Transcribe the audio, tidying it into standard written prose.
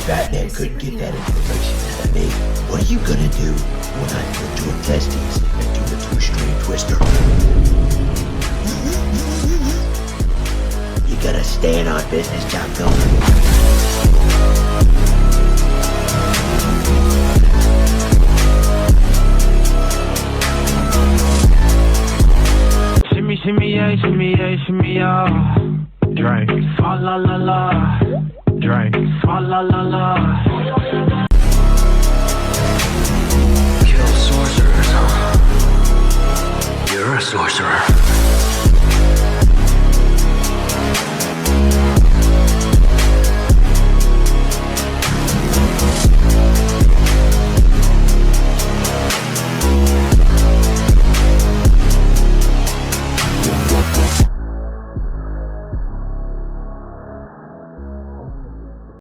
Batman couldn't get that information out of me. What are you gonna do when I put your testes into a two-string twister? You gotta stand on business, John Shimmy, shimmy, yeah, shimmy, yeah, shimmy, yeah. Drink. Fa la la la. Drink. Fa la la la. Kill sorcerers, huh? You're a sorcerer.